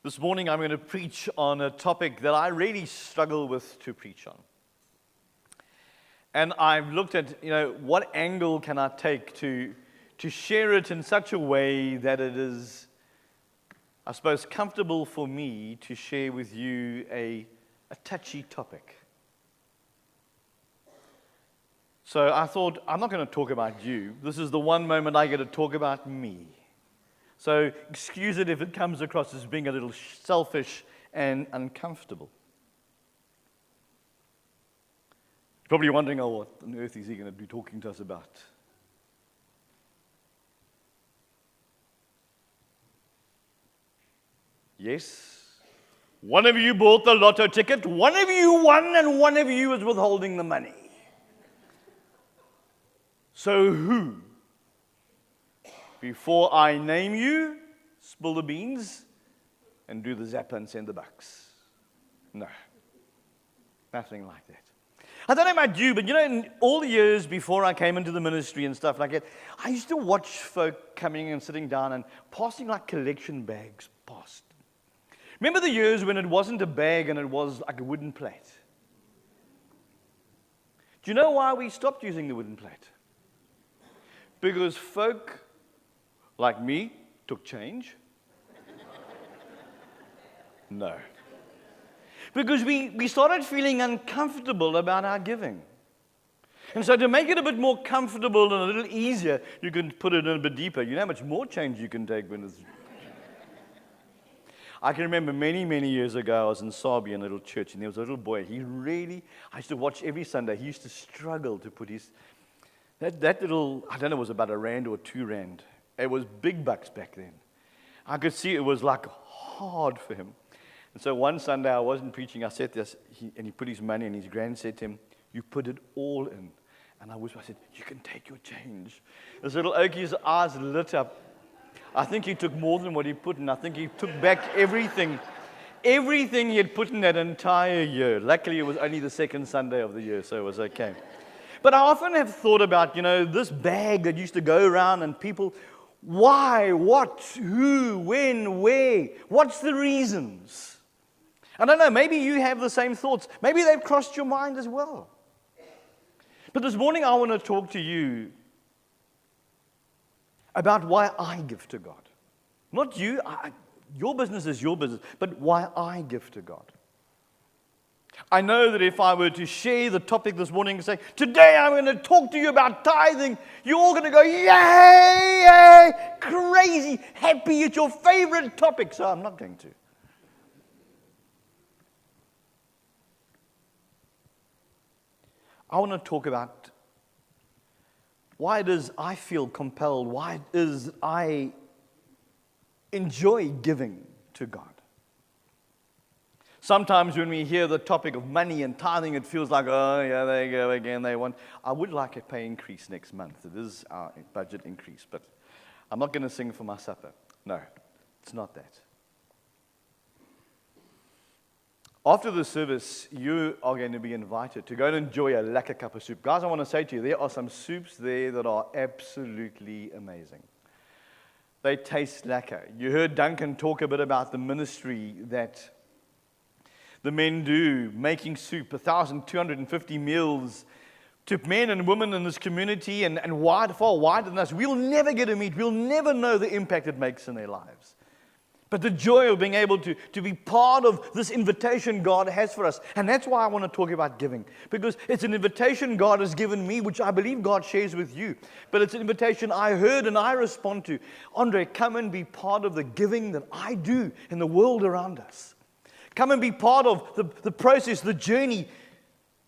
This morning I'm going to preach on a topic that I really struggle with to preach on. And I've looked at, what angle can I take to share it in such a way that it is, I suppose, comfortable for me to share with you a touchy topic. So I thought, I'm not going to talk about you. This is the one moment I get to talk about me. So excuse it if it comes across as being a little selfish and uncomfortable. You're probably wondering, what on earth is he going to be talking to us about? Yes, one of you bought the lotto ticket, one of you won, and one of you is withholding the money. So who? Before I name you, spill the beans and do the zapper and send the bucks. No, nothing like that. I don't know about you, but in all the years before I came into the ministry and stuff like that, I used to watch folk coming and sitting down and passing like collection bags past. Remember the years when it wasn't a bag and it was like a wooden plate? Do you know why we stopped using the wooden plate? Because folk like me took change? No. Because we started feeling uncomfortable about our giving. And so to make it a bit more comfortable and a little easier, you can put it in a bit deeper. You know how much more change you can take when it's... I can remember many, many years ago, I was in Sabi in a little church, and there was a little boy. I used to watch every Sunday. He used to struggle to put his... That little, I don't know, it was about R1 or R2. It was big bucks back then. I could see it was like hard for him. And so one Sunday I wasn't preaching. I said this, and he put his money, and his grand said to him, "You put it all in." And I said, "You can take your change." This little Oakie's eyes lit up. I think he took more than what he put in. I think he took back everything he had put in that entire year. Luckily, it was only the second Sunday of the year, so it was okay. But I often have thought about, this bag that used to go around and people, why, what, who, when, where, what's the reasons? I don't know, maybe you have the same thoughts. Maybe they've crossed your mind as well. But this morning I want to talk to you about why I give to God. Not you, your business is your business, but why I give to God. I know that if I were to share the topic this morning and say, today I'm going to talk to you about tithing, you're all going to go, yay, yay, crazy, happy, it's your favorite topic. So I'm not going to. I want to talk about why it is I feel compelled, why it is I enjoy giving to God. Sometimes when we hear the topic of money and tithing, it feels like, oh, yeah, there you go again. I would like a pay increase next month. It is our budget increase, but I'm not going to sing for my supper. No, it's not that. After the service, you are going to be invited to go and enjoy a lekker cup of soup. Guys, I want to say to you, there are some soups there that are absolutely amazing. They taste lekker. You heard Duncan talk a bit about the ministry that the men do, making soup, 1,250 meals to men and women in this community and far wider than us. We'll never get to meet, we'll never know the impact it makes in their lives. But the joy of being able to be part of this invitation God has for us. And that's why I want to talk about giving. Because it's an invitation God has given me, which I believe God shares with you. But it's an invitation I heard and I respond to. Andre, come and be part of the giving that I do in the world around us. Come and be part of the process, the journey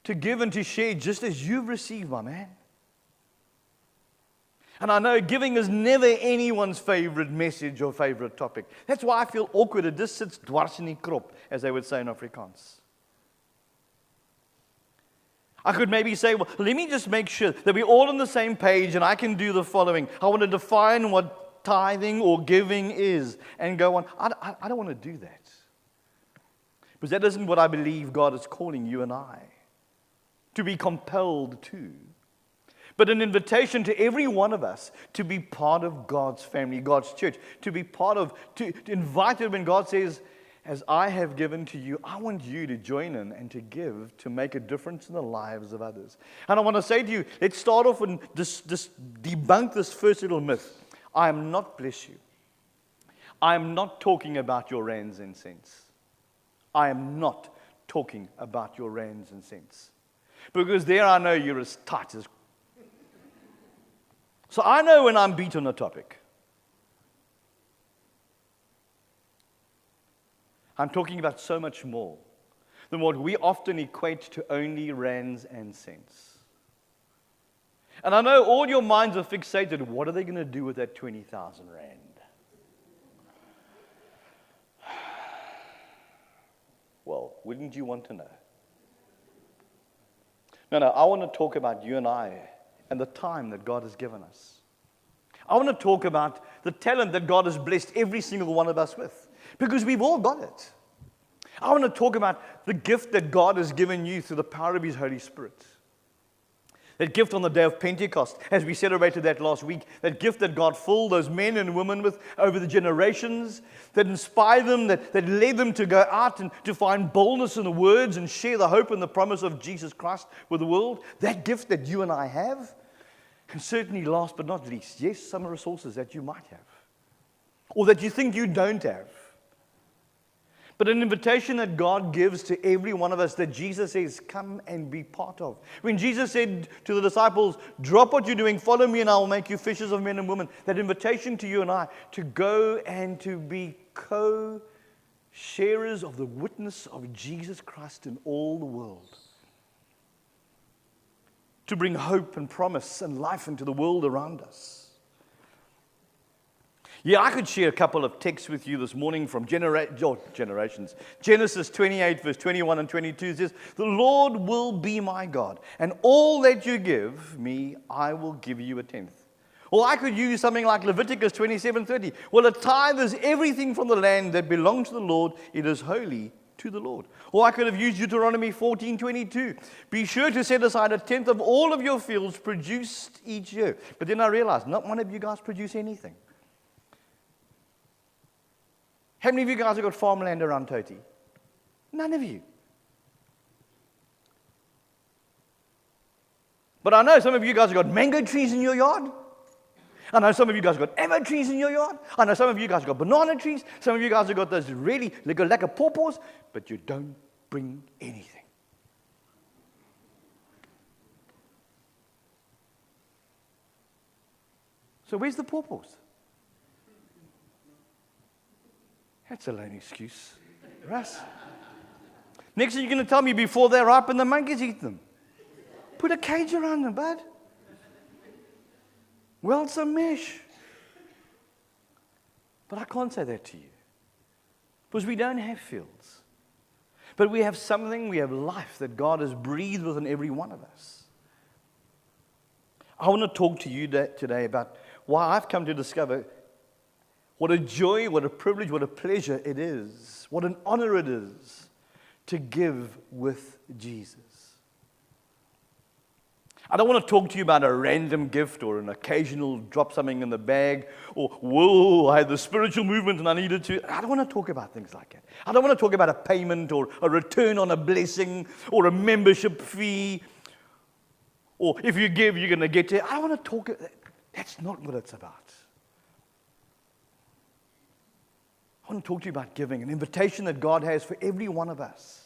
to give and to share just as you've received, my man. And I know giving is never anyone's favorite message or favorite topic. That's why I feel awkward. It just sits dwars in die krop, as they would say in Afrikaans. I could maybe say, well, let me just make sure that we're all on the same page and I can do the following. I want to define what tithing or giving is and go on. I don't want to do that. Because that isn't what I believe God is calling you and I to be compelled to. But an invitation to every one of us to be part of God's family, God's church, to be part of, to invite Him when God says, as I have given to you, I want you to join in and to give to make a difference in the lives of others. And I want to say to you, let's start off and just debunk this first little myth. I am not, bless you, I am not talking about your rands and cents. I am not talking about your rands and cents. Because there I know you're as tight as... So I know when I'm beat on a topic. I'm talking about so much more than what we often equate to only rands and cents. And I know all your minds are fixated. What are they going to do with that 20,000 rand? Well, wouldn't you want to know? No, I want to talk about you and I and the time that God has given us. I want to talk about the talent that God has blessed every single one of us with. Because we've all got it. I want to talk about the gift that God has given you through the power of His Holy Spirit. That gift on the day of Pentecost, as we celebrated that last week, that gift that God filled those men and women with over the generations, that inspired them, that led them to go out and to find boldness in the words and share the hope and the promise of Jesus Christ with the world. That gift that you and I have. And certainly last but not least, yes, some resources that you might have. Or that you think you don't have. But an invitation that God gives to every one of us that Jesus says, come and be part of. When Jesus said to the disciples, drop what you're doing, follow me and I will make you fishers of men and women. That invitation to you and I to go and to be co-sharers of the witness of Jesus Christ in all the world. To bring hope and promise and life into the world around us. Yeah, I could share a couple of texts with you this morning from generations. Genesis 28, verse 21 and 22 says, the Lord will be my God, and all that you give me, I will give you a tenth. Or I could use something like Leviticus 27:30. Well, a tithe is everything from the land that belongs to the Lord. It is holy to the Lord. Or I could have used Deuteronomy 14:22. Be sure to set aside a tenth of all of your fields produced each year. But then I realized, not one of you guys produce anything. How many of you guys have got farmland around Toti? None of you. But I know some of you guys have got mango trees in your yard. I know some of you guys have got avocado trees in your yard. I know some of you guys have got banana trees. Some of you guys have got those really, like a lack of pawpaws, but you don't bring anything. So where's the pawpaws? That's a lame excuse, Russ. Next thing you're going to tell me before they're ripe and the monkeys eat them. Put a cage around them, bud. Weld some mesh. But I can't say that to you. Because we don't have fields. But we have something, we have life that God has breathed within every one of us. I want to talk to you today about why I've come to discover what a joy, what a privilege, what a pleasure it is, what an honor it is to give with Jesus. I don't want to talk to you about a random gift or an occasional drop something in the bag or, whoa, I had the spiritual movement and I needed to. I don't want to talk about things like that. I don't want to talk about a payment or a return on a blessing or a membership fee or if you give, you're going to get it. I don't want to talk. That's not what it's about. I want to talk to you about giving, an invitation that God has for every one of us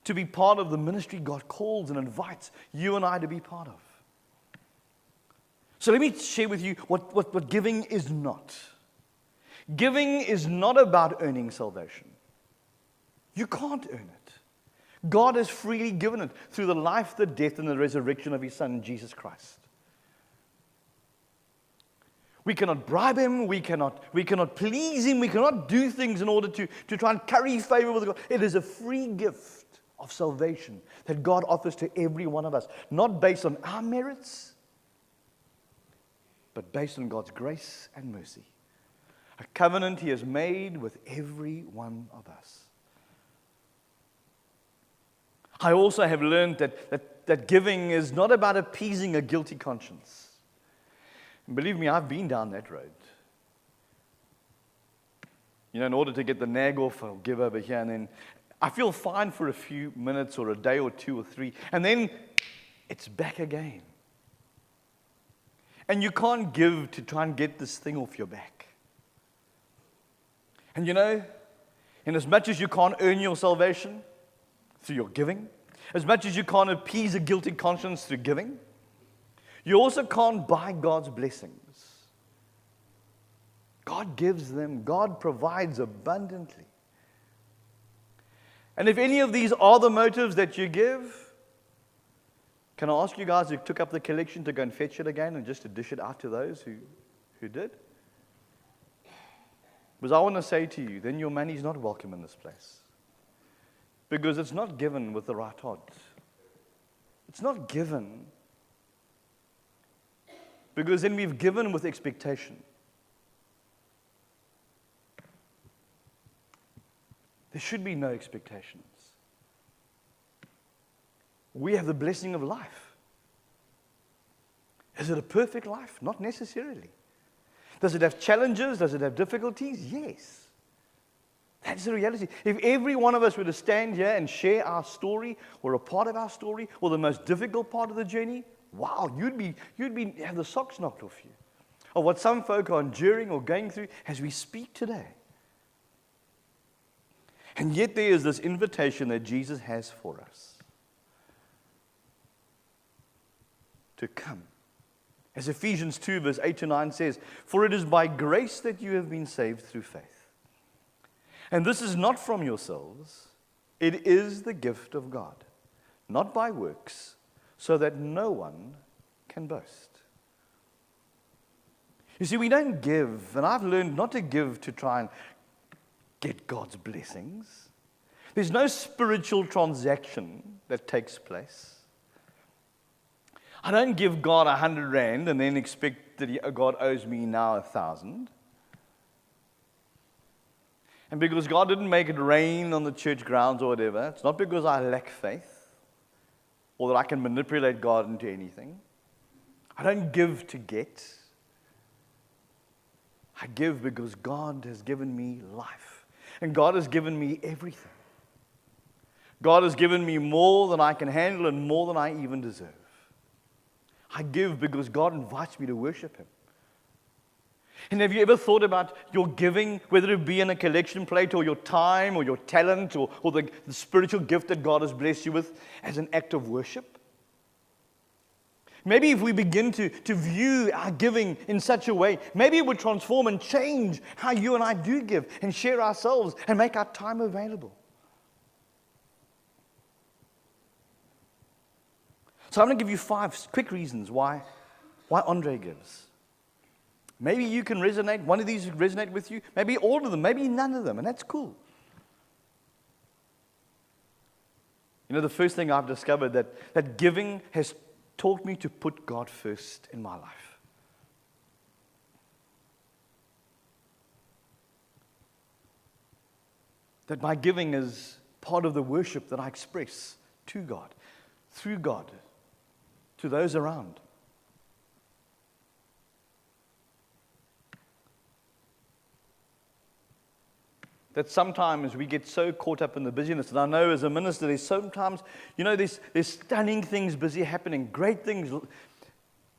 to be part of the ministry God calls and invites you and I to be part of. So let me share with you what giving is not. Giving is not about earning salvation. You can't earn it. God has freely given it through the life, the death, and the resurrection of His Son, Jesus Christ. We cannot bribe Him, we cannot please Him, we cannot do things in order to try and curry favor with God. It is a free gift of salvation that God offers to every one of us, not based on our merits, but based on God's grace and mercy. A covenant He has made with every one of us. I also have learned that giving is not about appeasing a guilty conscience. And believe me, I've been down that road. In order to get the nag off, I'll give over here, and then I feel fine for a few minutes or a day or two or three, and then it's back again. And you can't give to try and get this thing off your back. And in as much as you can't earn your salvation through your giving, as much as you can't appease a guilty conscience through giving, you also can't buy God's blessings. God gives them. God provides abundantly. And if any of these are the motives that you give, can I ask you guys who took up the collection to go and fetch it again and just to dish it out to those who did? Because I want to say to you, then your money is not welcome in this place. Because it's not given with the right heart. It's not given because then we've given with expectation. There should be no expectations. We have the blessing of life. Is it a perfect life? Not necessarily. Does it have challenges? Does it have difficulties? Yes. That's the reality. If every one of us were to stand here and share our story or a part of our story or the most difficult part of the journey, wow, you'd have the socks knocked off you of what some folk are enduring or going through as we speak today. And yet there is this invitation that Jesus has for us to come. As Ephesians 2 verse 8 to 9 says, "For it is by grace that you have been saved through faith. And this is not from yourselves, it is the gift of God, not by works, so that no one can boast." You see, we don't give, and I've learned not to give to try and get God's blessings. There's no spiritual transaction that takes place. I don't give God 100 rand and then expect that God owes me now 1,000. And because God didn't make it rain on the church grounds or whatever, it's not because I lack faith or that I can manipulate God into anything. I don't give to get. I give because God has given me life. And God has given me everything. God has given me more than I can handle and more than I even deserve. I give because God invites me to worship Him. And have you ever thought about your giving, whether it be in a collection plate or your time or your talent or the spiritual gift that God has blessed you with as an act of worship? Maybe if we begin to view our giving in such a way, maybe it would transform and change how you and I do give and share ourselves and make our time available. So I'm going to give you 5 quick reasons why Andre gives. Maybe you can resonate, one of these resonate with you, maybe all of them, maybe none of them, and that's cool. The first thing I've discovered that giving has taught me to put God first in my life. That my giving is part of the worship that I express to God, through God, to those around. That sometimes we get so caught up in the busyness. And I know as a minister, there's sometimes, there's stunning things busy happening, great things,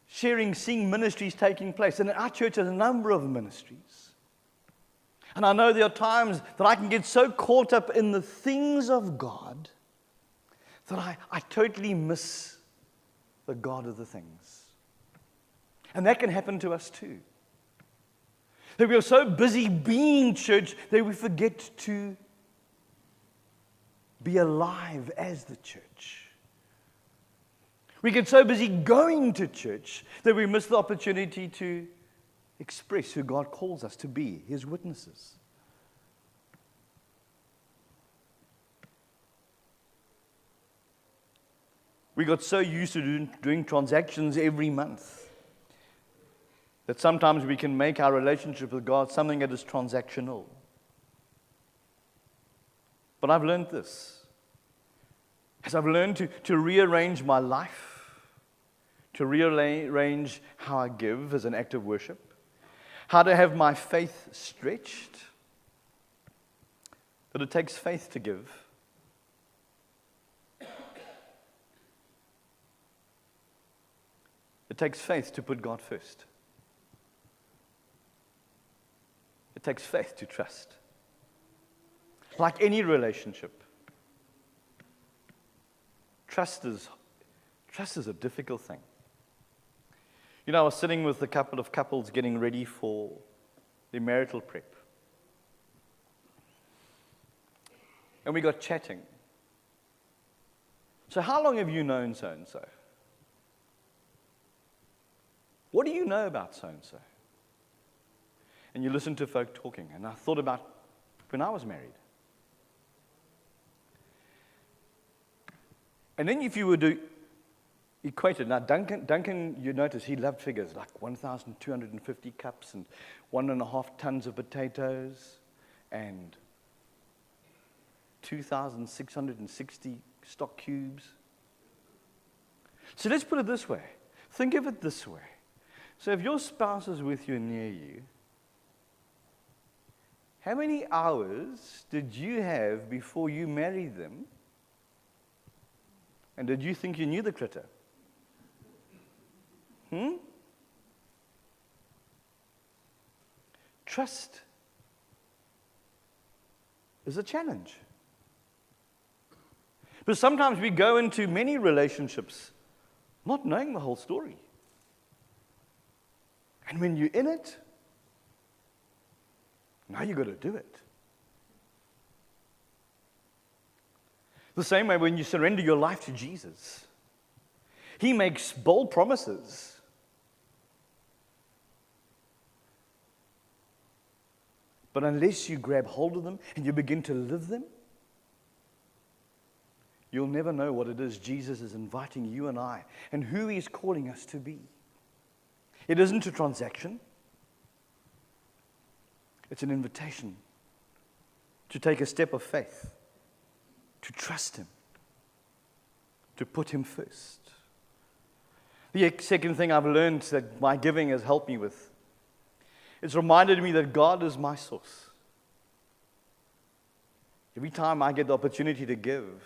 seeing ministries taking place. And our church has a number of ministries. And I know there are times that I can get so caught up in the things of God that I totally miss the God of the things. And that can happen to us too. That we are so busy being church that we forget to be alive as the church. We get so busy going to church that we miss the opportunity to express who God calls us to be, His witnesses. We got so used to doing transactions every month that sometimes we can make our relationship with God something that is transactional. But I've learned this. As I've learned to rearrange my life, to rearrange how I give as an act of worship, how to have my faith stretched, But it takes faith to give. It takes faith to put God first. It takes faith to trust. Like any relationship, trust is a difficult thing. You know, I was sitting with a couple of couples getting ready for their marital prep. And we got chatting. So how long have you known so-and-so? What do you know about so-and-so? And you listen to folk talking. And I thought about when I was married. And then if you were to equate it, now Duncan, you notice he loved figures like 1,250 cups and 1.5 tons of potatoes and 2,660 stock cubes. So let's put it this way. Think of it this way. So if your spouse is with you and near you, how many hours did you have before you married them? And did you think you knew the critter? Trust is a challenge. But sometimes we go into many relationships not knowing the whole story. And when you're in it, now you've got to do it. The same way when you surrender your life to Jesus, He makes bold promises. But unless you grab hold of them and you begin to live them, you'll never know what it is Jesus is inviting you and I and who He's calling us to be. It isn't a transaction. It's an invitation to take a step of faith, to trust Him, to put Him first. The second thing I've learned that my giving has helped me with, it's reminded me that God is my source. Every time I get the opportunity to give,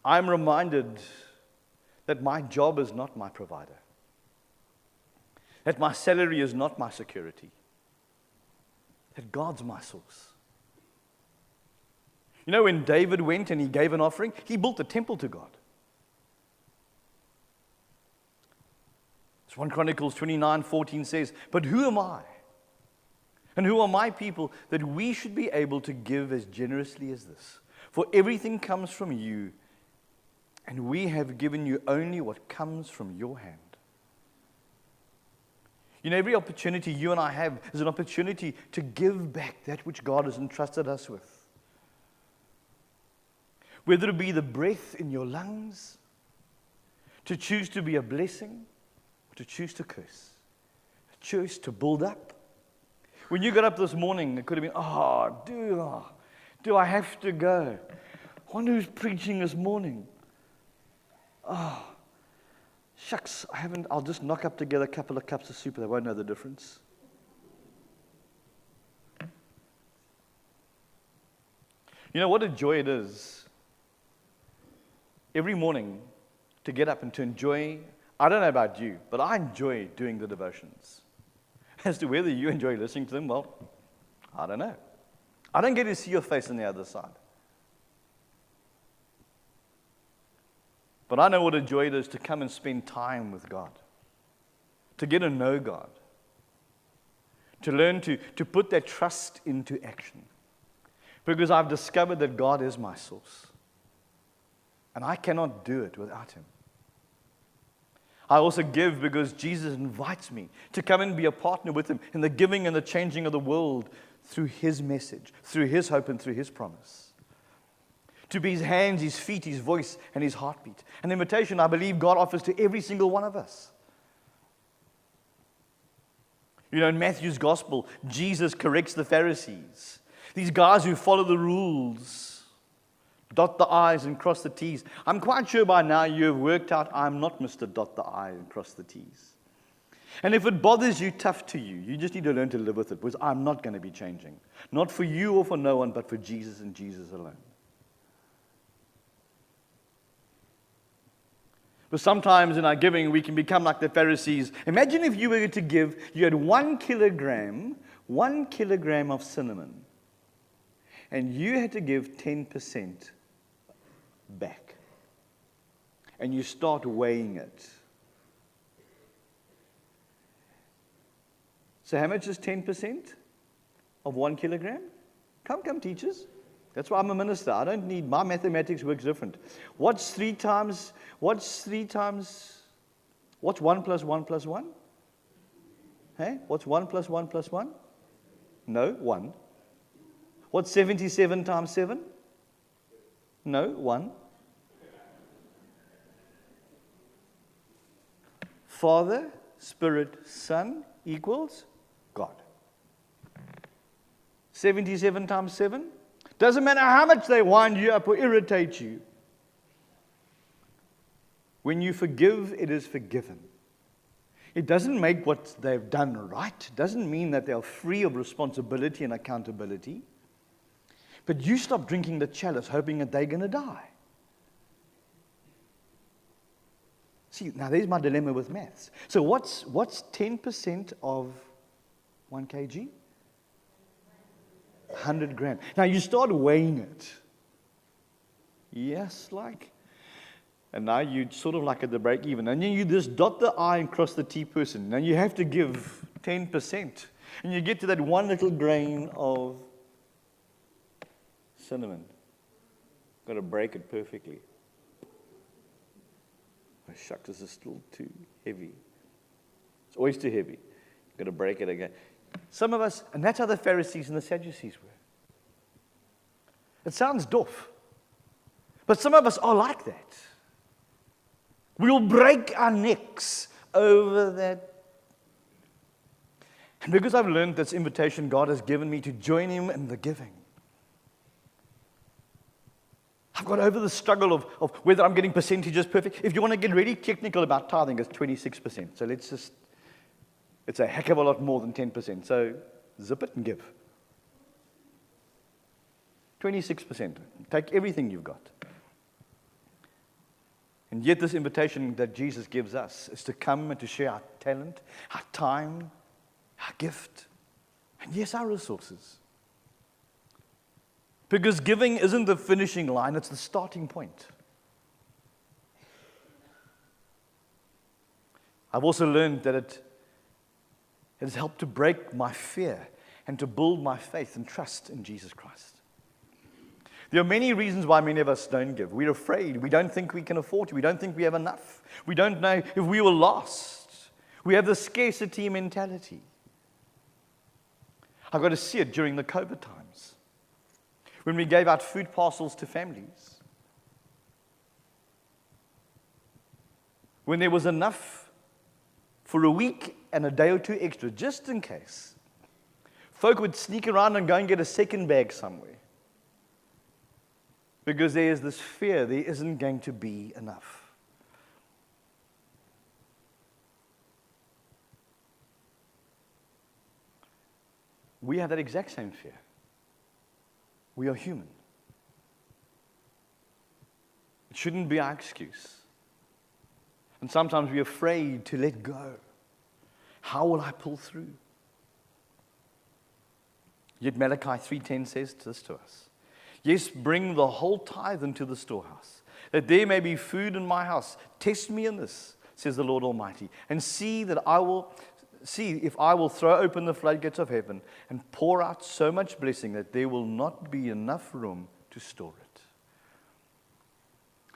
I'm reminded that my job is not my provider, that my salary is not my security, that God's my source. You know, when David went and he gave an offering, he built a temple to God. 1 Chronicles 29:14 says, "But who am I? And who are my people that we should be able to give as generously as this? For everything comes from you, and we have given you only what comes from your hand." You know, every opportunity you and I have is an opportunity to give back that which God has entrusted us with. Whether it be the breath in your lungs, to choose to be a blessing, to choose to curse, a choice to build up. When you got up this morning, it could have been, do I have to go? I wonder who's preaching this morning. Shucks, I'll just knock up together a couple of cups of soup, they won't know the difference. You know what a joy it is every morning to get up and to enjoy. I don't know about you, but I enjoy doing the devotions. As to whether you enjoy listening to them, well, I don't know. I don't get to see your face on the other side. But I know what a joy it is to come and spend time with God, to get to know God, to learn to put that trust into action. Because I've discovered that God is my source, and I cannot do it without Him. I also give because Jesus invites me to come and be a partner with Him in the giving and the changing of the world through His message, through His hope and through His promise. To be His hands, His feet, His voice, and His heartbeat. An invitation I believe God offers to every single one of us. You know, in Matthew's gospel, Jesus corrects the Pharisees. These guys who follow the rules, dot the I's and cross the T's. I'm quite sure by now you have worked out I'm not Mr. Dot the I and cross the T's. And if it bothers you, tough to you, you just need to learn to live with it, because I'm not going to be changing. Not for you or for no one, but for Jesus and Jesus alone. But sometimes in our giving, we can become like the Pharisees. Imagine if you were to give, you had 1 kilogram of cinnamon, and you had to give 10% back. And you start weighing it. So how much is 10% of 1 kilogram? Come, teachers. That's why I'm a minister. I don't need, my mathematics works different. What's 1 plus 1 plus 1? Hey? What's 1 plus 1 plus 1? No, 1. What's 77 times 7? No, 1. Father, Spirit, Son equals God. 77 times 7? Doesn't matter how much they wind you up or irritate you. When you forgive, it is forgiven. It doesn't make what they've done right. It doesn't mean that they are free of responsibility and accountability. But you stop drinking the chalice hoping that they're going to die. See, now there's my dilemma with maths. So what's 10% of 1 kg? 100 grams. Now you start weighing it. Yes, and now you sort of like at the break even. And then you just dot the I and cross the T person. Now you have to give 10%. And you get to that 1 little grain of cinnamon. Got to break it perfectly. Oh, shucks, this is still too heavy. It's always too heavy. Got to break it again. Some of us, and that's how the Pharisees and the Sadducees were. It sounds doff. But some of us are like that. We'll break our necks over that. And because I've learned this invitation God has given me to join Him in the giving, I've got over the struggle of whether I'm getting percentages perfect. If you want to get really technical about tithing, it's 26%. So it's a heck of a lot more than 10%. So zip it and give. 26%. Take everything you've got. And yet this invitation that Jesus gives us is to come and to share our talent, our time, our gift, and yes, our resources. Because giving isn't the finishing line, it's the starting point. I've also learned that it has helped to break my fear and to build my faith and trust in Jesus Christ. There are many reasons why many of us don't give. We're afraid. We don't think we can afford to. We don't think we have enough. We don't know if we will last. We have the scarcity mentality. I got to see it during the COVID times, when we gave out food parcels to families. When there was enough for a week and a day or two extra, just in case. Folk would sneak around and go and get a second bag somewhere. Because there is this fear there isn't going to be enough. We have that exact same fear. We are human. It shouldn't be our excuse. And sometimes we're afraid to let go. How will I pull through? Yet Malachi 3:10 says this to us. Yes, bring the whole tithe into the storehouse, that there may be food in my house. Test me in this, says the Lord Almighty, and see if I will throw open the floodgates of heaven and pour out so much blessing that there will not be enough room to store it.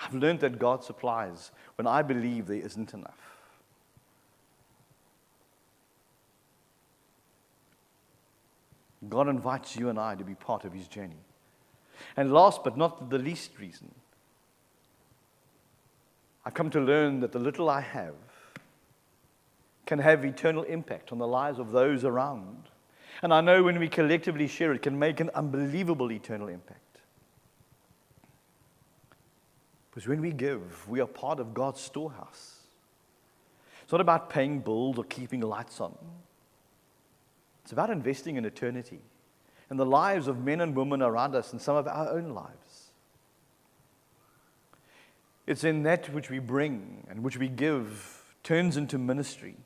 I've learned that God supplies when I believe there isn't enough. God invites you and I to be part of His journey. And last but not the least reason, I've come to learn that the little I have can have eternal impact on the lives of those around. And I know when we collectively share it, can make an unbelievable eternal impact. Because when we give, we are part of God's storehouse. It's not about paying bills or keeping lights on. It's about investing in eternity and the lives of men and women around us and some of our own lives. It's in that which we bring and which we give turns into ministry.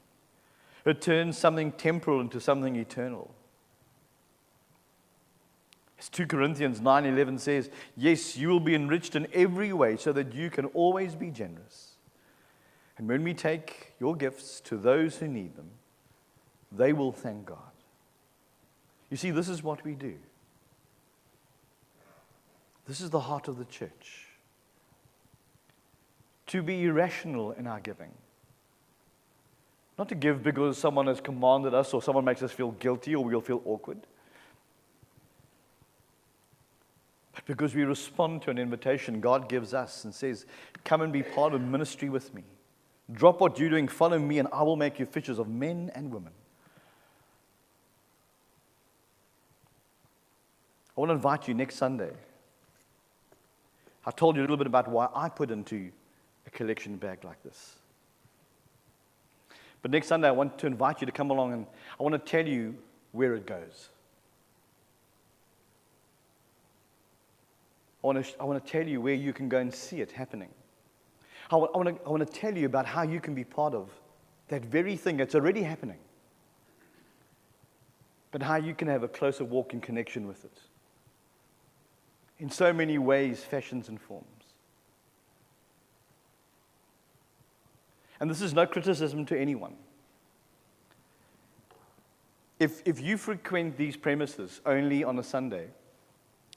It turns something temporal into something eternal. As 2 Corinthians 9:11 says, yes, you will be enriched in every way so that you can always be generous. And when we take your gifts to those who need them, they will thank God. You see, this is what we do. This is the heart of the church. To be irrational in our giving. Not to give because someone has commanded us or someone makes us feel guilty or we'll feel awkward. But because we respond to an invitation God gives us and says, come and be part of ministry with me. Drop what you're doing, follow me, and I will make you fishers of men and women. I want to invite you next Sunday. I told you a little bit about why I put into a collection bag like this. But next Sunday, I want to invite you to come along and I want to tell you where it goes. I want to tell you where you can go and see it happening. I want to tell you about how you can be part of that very thing that's already happening, but how you can have a closer walk in connection with it. In so many ways, fashions, and forms. And this is no criticism to anyone. If you frequent these premises only on a Sunday,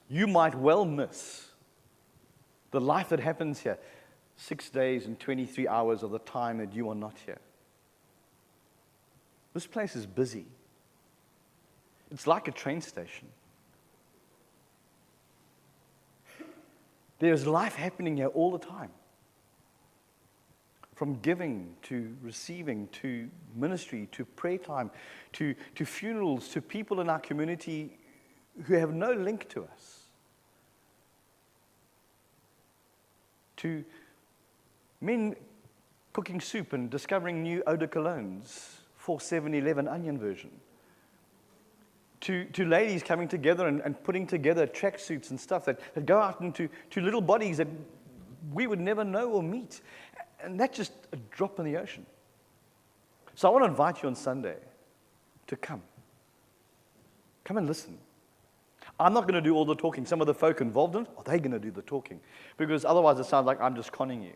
you might well miss the life that happens here 6 days and 23 hours of the time that you are not here. This place is busy. It's like a train station. There's life happening here all the time. From giving to receiving to ministry to prayer time to funerals to people in our community who have no link to us. To men cooking soup and discovering new eau de colognes for 7-Eleven onion version. To ladies coming together and putting together tracksuits and stuff that go out into little bodies that we would never know or meet. And that's just a drop in the ocean. So I want to invite you on Sunday to come. Come and listen. I'm not going to do all the talking. Some of the folk involved in it, are they going to do the talking? Because otherwise it sounds like I'm just conning you.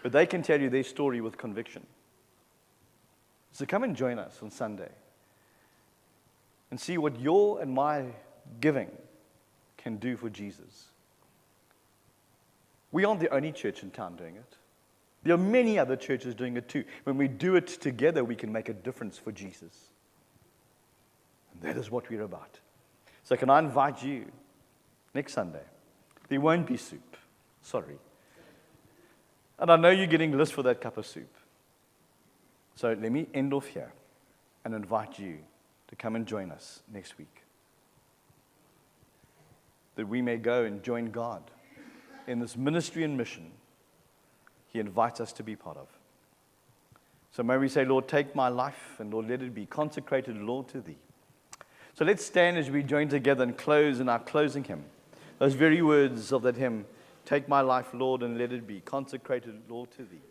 But they can tell you their story with conviction. So come and join us on Sunday and see what your and my giving can do for Jesus. We aren't the only church in town doing it. There are many other churches doing it too. When we do it together, we can make a difference for Jesus. And that is what we're about. So can I invite you next Sunday? There won't be soup. Sorry. And I know you're getting list for that cup of soup. So let me end off here and invite you to come and join us next week. That we may go and join God in this ministry and mission He invites us to be part of. So may we say, Lord, take my life, and Lord, let it be consecrated, Lord, to Thee. So let's stand as we join together and close in our closing hymn. Those very words of that hymn, take my life, Lord, and let it be consecrated, Lord, to Thee.